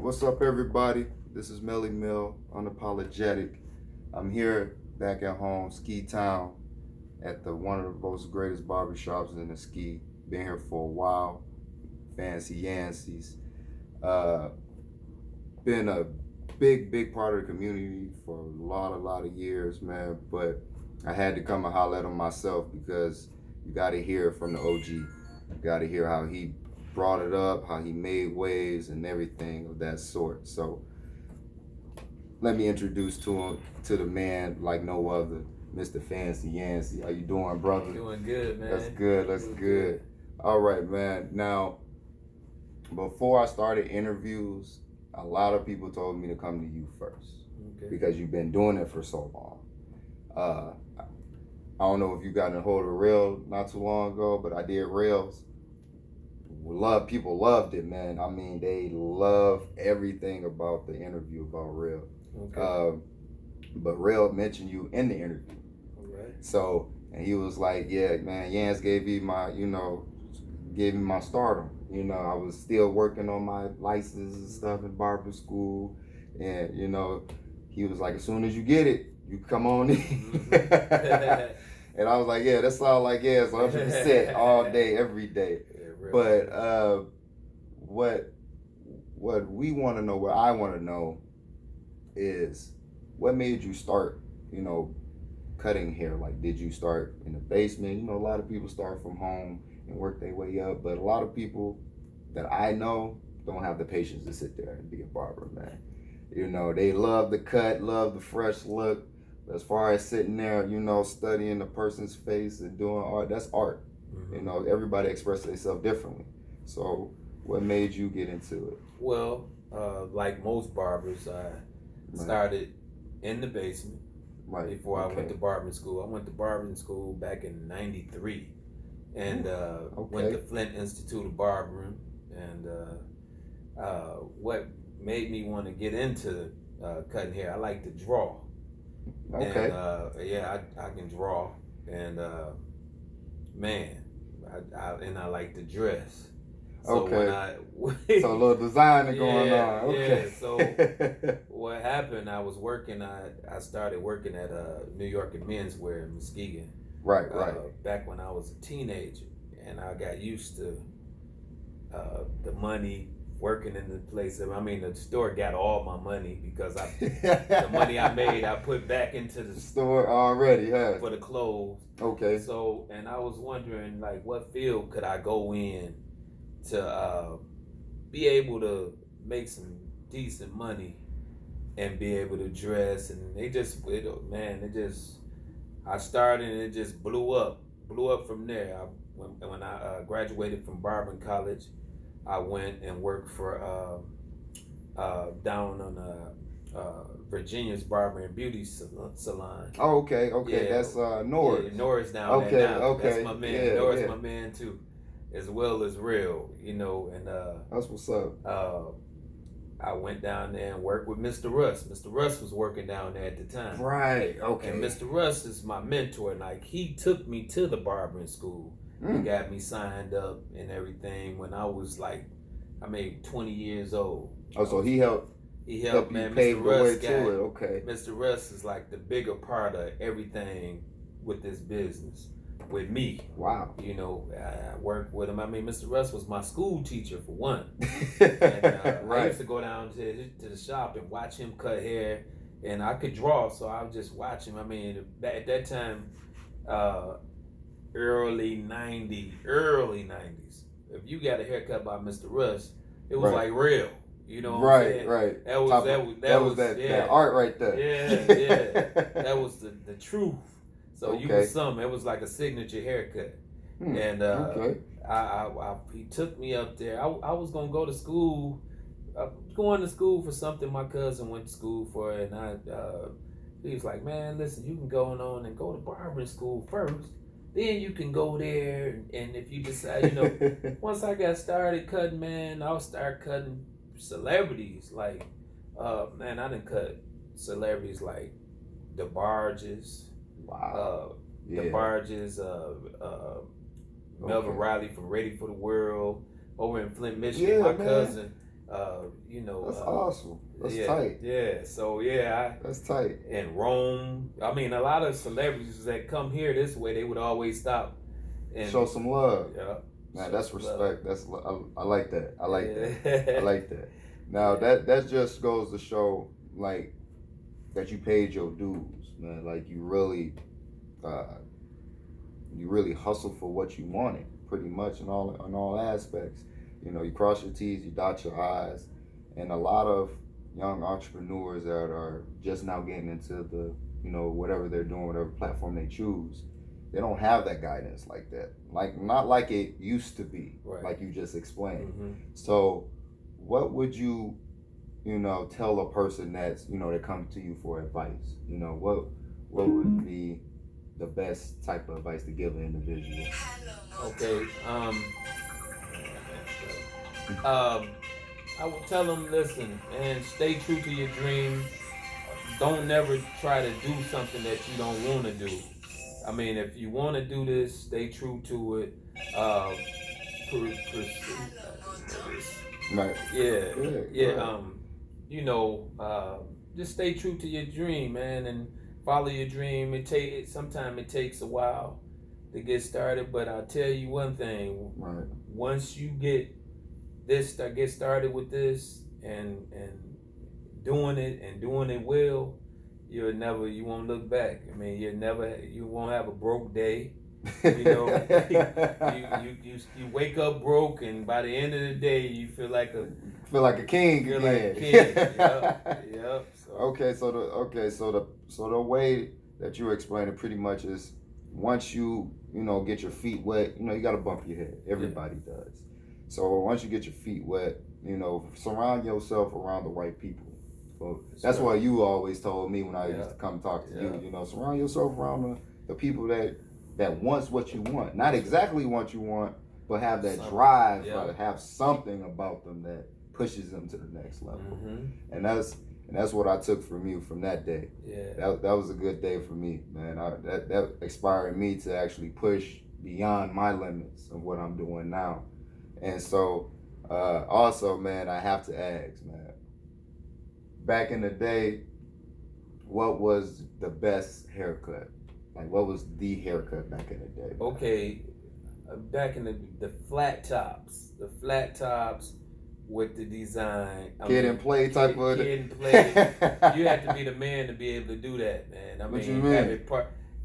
What's up, everybody? This is Melly Mel, Unapologetic. I'm here back at home, Ski Town, at the one of the most greatest barbershops in the ski. Been here for a while. Fancy Yancy's. Been a big part of the community for a lot of years, man. But I had to come and holler at him myself because you got to hear from the OG. You got to hear how he brought it up, how he made waves and everything of that sort. So let me introduce to the man like no other, Mr. Fancy Yancy. How you doing, brother? Doing good, man. That's good. That's good. All right, man. Now, before I started interviews, a lot of people told me to come to you first because you've been doing it for so long. I don't know if you got in a hold of rail not too long ago, but I did rails. People loved it, man. I mean, they love everything about the interview about Rail. Okay. But Rail mentioned you in the interview. All right. So, and he was like, yeah, man, Yans gave me my stardom. I was still working on my license and stuff in barber school. And, he was like, as soon as you get it, you come on in. Mm-hmm. And I was like, yeah, that's all like, yeah, it's 100% all day, every day. But what we want to know, what I want to know is what made you start, cutting hair? Like, did you start in the basement? A lot of people start from home and work their way up, but a lot of people that I know don't have the patience to sit there and be a barber, man. They love the cut, love the fresh look. But as far as sitting there, studying the person's face and doing art, that's art. Mm-hmm. Everybody expresses themselves differently. So what made you get into it? Well, like most barbers, I started in the basement before I went to barbering school. I went to barbering school back in '93 and went to Flint Institute of Barbering. And what made me want to get into cutting hair, I like to draw. Okay. And, I can draw. And man, I like to dress. So okay. So a little design going on. Okay. Yeah. So what happened? I was working. I started working at New York and Menswear in Muskegon. Right. Back when I was a teenager, and I got used to the money. Working in the place, the store got all my money because the money I made, I put back into the store already, huh? For the clothes. Okay. So, and I was wondering, like, what field could I go in to be able to make some decent money and be able to dress, and I started and it just blew up from there. When I graduated from Barber College, I went and worked for down on Virginia's Barber and Beauty Salon. Oh, okay. Yeah. That's Norris. Yeah, Norris down there now. Okay. That's my man. Yeah, Norris, my man too, as well as Real. And that's what's up. I went down there and worked with Mr. Russ. Mr. Russ was working down there at the time. Right. Okay. And Mr. Russ is my mentor. Like, he took me to the barbering school. He got me signed up and everything when I was like, 20 years old. Oh, so he helped. He helped, man. Mr. Russ to it. Okay. Mr. Russ is like the bigger part of everything with this business, with me. Wow. I worked with him. Mr. Russ was my school teacher for one. And, I used to go down to the shop and watch him cut hair, and I could draw, so I would just watch him. At that time, early 90s. If you got a haircut by Mr. Russ, it was like Real. You know what I'm saying? Right. That was that art right there. Yeah. That was the truth. So you was it was like a signature haircut. And he took me up there. I was gonna go to school, going to school for something my cousin went to school for, and he was like, man, listen, you can go on and go to barbering school first. Then you can go there, and if you decide, once I got started cutting, man, I'll start cutting celebrities. Like, man, I done cut celebrities like the Barges. Wow. The Barges, Melvin Riley from Ready for the World over in Flint, Michigan. Yeah, my man. cousin That's awesome. That's tight. Yeah. So that's tight. In Rome, I mean, a lot of celebrities that come here this way, they would always stop and show some love. Yeah. Man, that's respect. That's I like that. I like that. I like that. Now that just goes to show like that you paid your dues, man. Like you really hustled for what you wanted, pretty much in all aspects. You cross your T's, you dot your I's, and a lot of young entrepreneurs that are just now getting into the whatever they're doing, whatever platform they choose, they don't have that guidance like that, like not like it used to be, right. Like you just explained. Mm-hmm. So what would you tell a person that's that comes to you for advice? What would be the best type of advice to give an individual? Okay. I would tell them, listen, and stay true to your dream. Don't never try to do something that you don't want to do. I mean, if you want to do this, stay true to it. Right. Yeah. Just stay true to your dream, man, and follow your dream. Sometimes it takes a while to get started, but I'll tell you one thing. Right. Once you get started with this and doing it well, you won't look back. I mean, you won't have a broke day. You wake up broke, and by the end of the day, you feel like a king. Yep. So the way that you explain it pretty much is once you get your feet wet, you got to bump your head. Everybody does. So once you get your feet wet, surround yourself around the right people. So that's what you always told me when I used to come talk to you. Surround yourself around the people that wants what you want. Not exactly what you want, but have that drive, to have something about them that pushes them to the next level. Mm-hmm. And that's what I took from you from that day. Yeah. That was a good day for me, man. That inspired me to actually push beyond my limits of what I'm doing now. And so, also, man, I have to ask, man, back in the day, what was the best haircut? Like, what was the haircut back in the day? Okay, back in the flat tops with the design. Kid and play type of. Kid and play. You have to be the man to be able to do that, man. I what mean, you mean?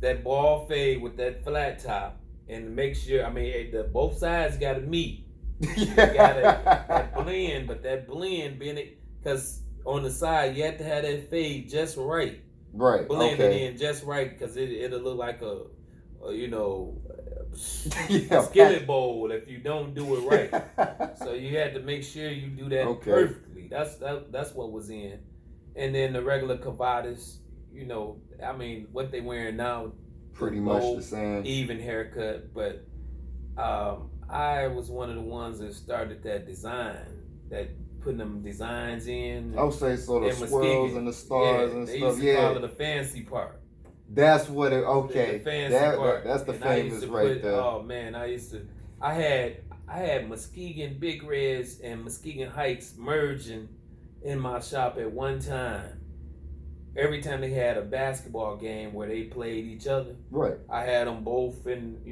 That ball fade with that flat top, and make sure. I mean, both sides got to meet. You got that blend, but that blend being it, because on the side you have to have that fade just right. Right. Blend it in just right, because it'll look like a skillet bowl if you don't do it right. So you had to make sure you do that perfectly. That's what was in. And then the regular cavadas, I mean, what they wearing now, pretty much the same. Even haircut, but I was one of the ones that started that design, that putting them designs in. I'll say so, the swirls and the stars and they stuff. Used to call it the fancy part. That's what it. Okay, the fancy part. That's the famous right there. Oh man, I had Muskegon Big Reds and Muskegon Heights merging in my shop at one time. Every time they had a basketball game where they played each other, right? I had them both, and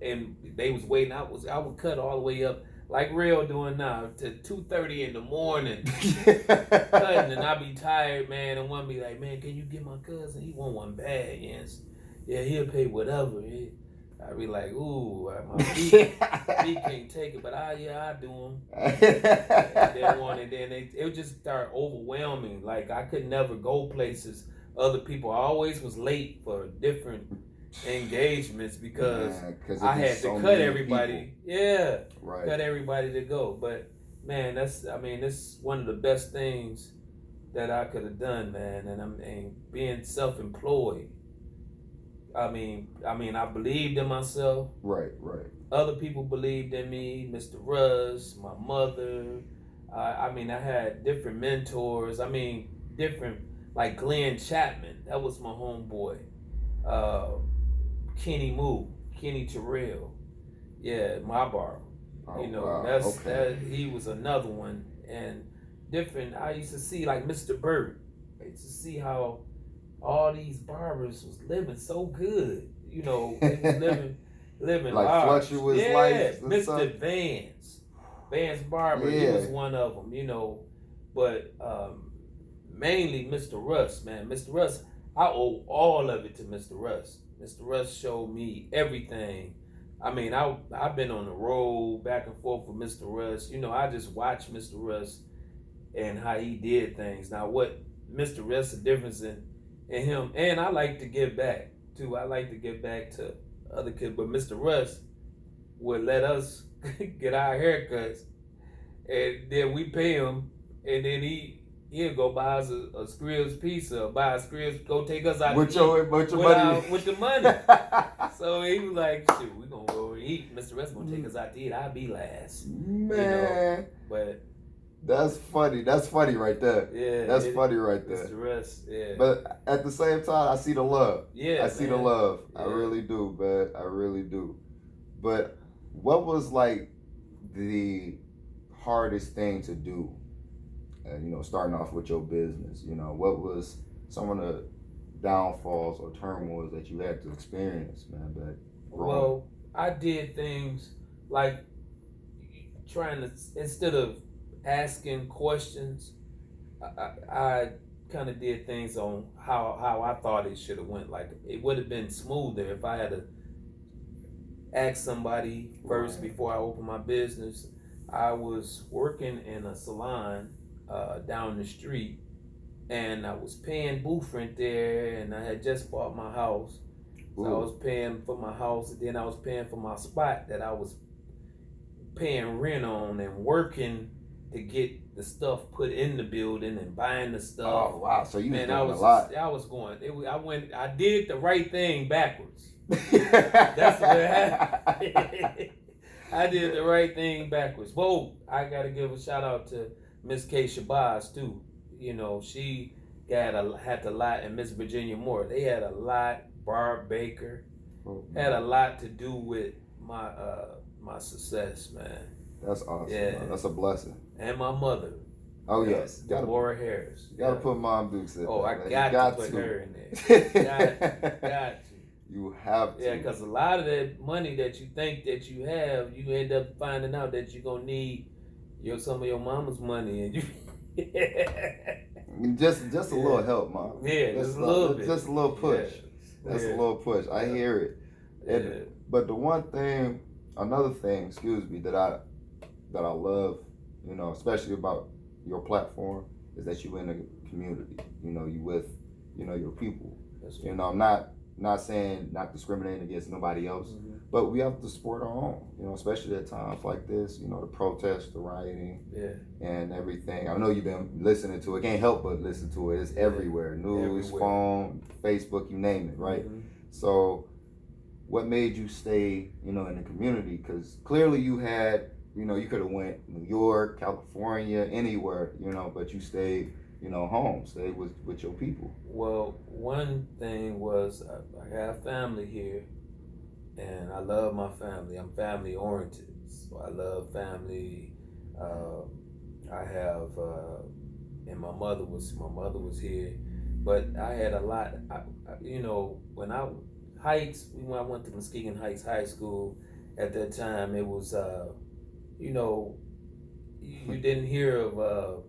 and they was waiting. I would cut all the way up like Real doing now to 2:30 in the morning, cutting, and I be tired, man. And one be like, man, can you get my cousin? He want one bad, yes. Yeah, he'll pay whatever. I be like, ooh, my feet can't take it, but I do them. And then it would just start overwhelming. Like I could never go places. Other people always was late for different engagements because I had to cut everybody. People. Yeah, right. Cut everybody to go. But man, that's one of the best things that I could have done, man. And being self-employed. I mean, I believed in myself. Right. Other people believed in me. Mr. Russ, my mother. I had different mentors. Different, like Glenn Chapman. That was my homeboy. Kenny Terrell. Yeah, my barber. Oh, you know, wow. that he was another one. And different, I used to see like Mr. Bird. I used to see how all these barbers was living so good. You know, they was living like large. fluctuous life. Mr. Vance Barber, he was one of them, you know. But mainly Mr. Russ, man. Mr. Russ, I owe all of it to Mr. Russ. Mr. Russ showed me everything. I mean, I've been on the road back and forth with Mr. Russ. You know, I just watched Mr. Russ and how he did things. Now, what Mr. Russ, the difference in him, and I like to give back too. I like to give back to other kids, but Mr. Russ would let us get our haircuts, and then we pay him, and then he'll go buy us a Skrill's pizza, buy a Skrill's, go take us out with to your eat money. with the money. So he was like, shoot, we gonna go eat. Mr. Russ gonna take us out to eat. I'll be last. Man. You know? But that's funny. That's funny right there. Yeah. That's funny right there. Mr. Russ, yeah. But at the same time, I see the love. Yeah. I see the love. Yeah. I really do, man. I really do. But what was like the hardest thing to do? You know, starting off with your business. You know, what was some of the downfalls or turmoils that you had to experience, man? Well, I did things like trying to, instead of asking questions, I kind of did things on how I thought it should have went. Like, it would have been smoother if I had to ask somebody first before I opened my business. I was working in a salon down the street, and I was paying booth rent there, and I had just bought my house. So I was paying for my house, and then I was paying for my spot that I was paying rent on and working to get the stuff put in the building and buying the stuff. Oh wow! So you was doing a lot. I was going. I did the right thing backwards. That's what happened. I did the right thing backwards. Whoa! I gotta give a shout out to Miss K. Shabazz too. You know, she had a lot, and Miss Virginia Moore. They had a lot. Barb Baker had a lot to do with my my success, man. That's awesome. Yeah, man. That's a blessing. And my mother. Oh yes, Deborah Harris. You gotta put Mom Dukes in. Oh, there, I got to put her in there. got to. You have to. Yeah, because a lot of that money that you think that you have, you end up finding out that you're gonna need some of your mama's money, and you just a little help, Mom. Yeah, just a little bit. Just a little push. Yeah. That's a little push. I hear it. And, but the another thing, that I love, you know, especially about your platform, is that you in a community. You know, you with, you know, your people. You know, I'm not saying not discriminating against nobody else, but we have to support our own. You know, especially at times like this. You know, the protests, the rioting, and everything. I know you've been listening to it. Can't help but listen to it. It's everywhere. News, phone, Facebook, you name it, right? So, what made you stay, you know, in the community? Because clearly you had, you know, you could have went New York, California, anywhere, you know, but you stayed, you know, home, stayed with your people. Well, one thing was I have family here, and I love my family. I'm family oriented, so I love family. I have, and my mother was here, but I had a lot. You know, when I went to Muskegon Heights High School. At that time, it was, you know, you didn't hear of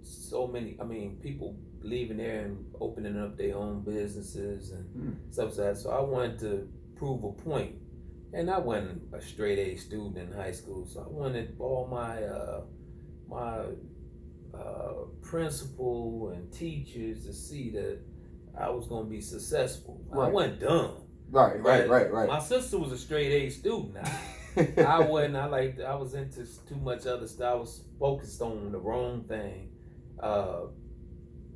so many. I mean, people leaving there and opening up their own businesses and stuff like that. So I wanted to prove a point, and I wasn't a straight A student in high school. So I wanted all my principal and teachers to see that I was going to be successful. Right. I wasn't dumb. Right. My sister was a straight A student. I wasn't. I was into too much other stuff. I was focused on the wrong thing,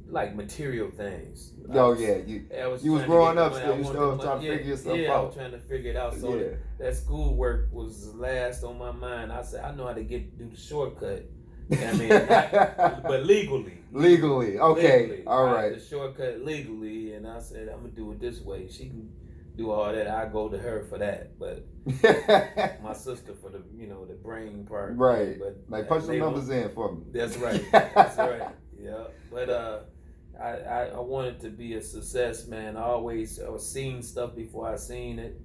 like material things. You was growing up still. You still trying to figure yourself out. Yeah, I was trying to figure it out. So that schoolwork was last on my mind. I said, I know how to do the shortcut. I mean, but legally. Legally, okay, all right. The shortcut legally, and I said, I'm gonna do it this way. She can do all that, I go to her for that. But my sister for the the brain part. Right. But like punch some numbers in for me. That's right. That's right. Yeah. But I wanted to be a success, man. I was seeing stuff before I seen it.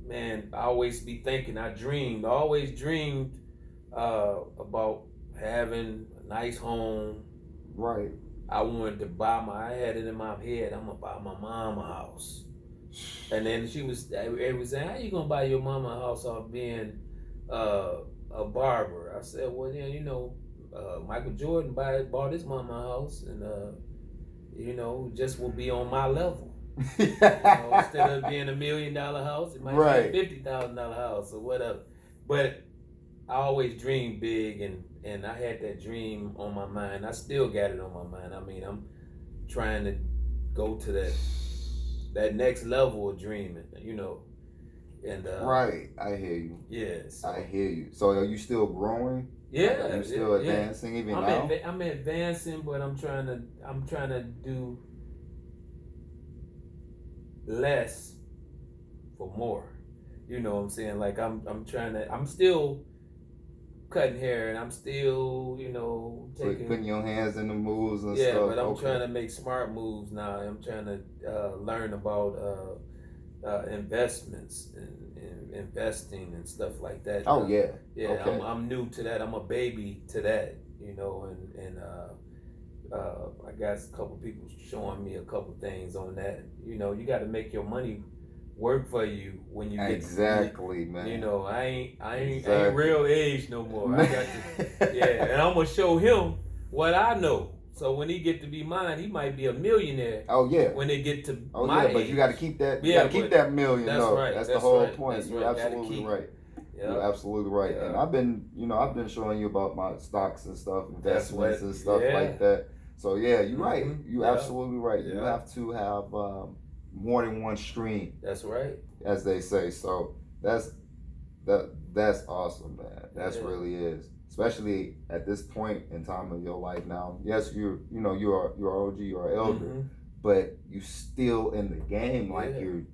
Man, I always be thinking. I always dreamed about having a nice home. Right. I wanted to I had it in my head, I'm gonna buy my mama a house. And then everybody saying, how you gonna buy your mama a house off being a barber? I said, well, yeah, Michael Jordan bought his mama a house, and just will be on my level. Instead of being $1 million house, it might be a $50,000 house or whatever. But I always dreamed big, and I had that dream on my mind. I still got it on my mind. I mean, I'm trying to go to that next level of dreaming, And right, I hear you. Yes, I hear you. So are you still growing? Yeah, are you still advancing even now? I'm advancing, but I'm trying to do less for more. You know what I'm saying? Like I'm still cutting hair, and I'm still, putting your hands in the moves and stuff. Yeah, but I'm trying to make smart moves now. I'm trying to learn about investments and investing and stuff like that. Oh yeah. Yeah, okay. I'm new to that. I'm a baby to that, and I got a couple people showing me a couple things on that. You got to make your money work for you when you get man. I ain't real age no more. I got to, and I'm gonna show him what I know. So when he get to be mine, he might be a millionaire. Oh yeah. When they get to my age. But you got to keep that. You got to keep that million. That's right. That's the whole point. You're absolutely right. Yep. You're absolutely right. Yeah. And I've been showing you about my stocks and stuff, investments and stuff like that. So yeah, you're right. You're absolutely right. You have to have more than one stream. That's right. As they say. So that's awesome, man. That's really is. Especially at this point in time of your life now. Yes, you're OG, you're elder, but you still in the game like you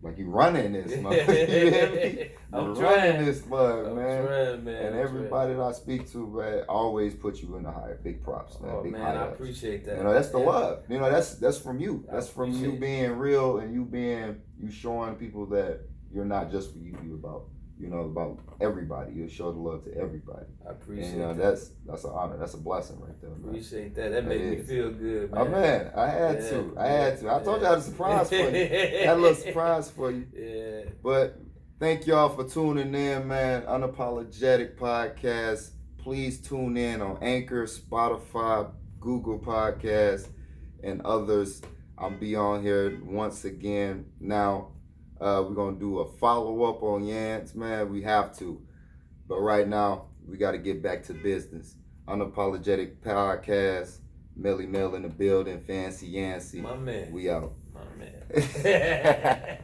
running this, man. You hear me? I'm running this mug, man. Trying, man. And everybody that I speak to, man, always put you in the higher. Big props, man. Big man, I appreciate that. That's the love. That's from you. That's from you being real and you showing people that you're not just for you. You about everybody. You show the love to everybody. I appreciate that. That's an honor. That's a blessing right there, man. Appreciate that. That made me feel good, man. Oh man, I had to. I told you I had a surprise for you. I had a little surprise for you. Yeah. But thank y'all for tuning in, man. Unapologetic podcast. Please tune in on Anchor, Spotify, Google Podcasts, and others. I'll be on here once again now. We're going to do a follow-up on Yance, man. We have to. But right now, we got to get back to business. Unapologetic podcast. Melly Mel in the building. Fancy Yancy. My man. We out. My man.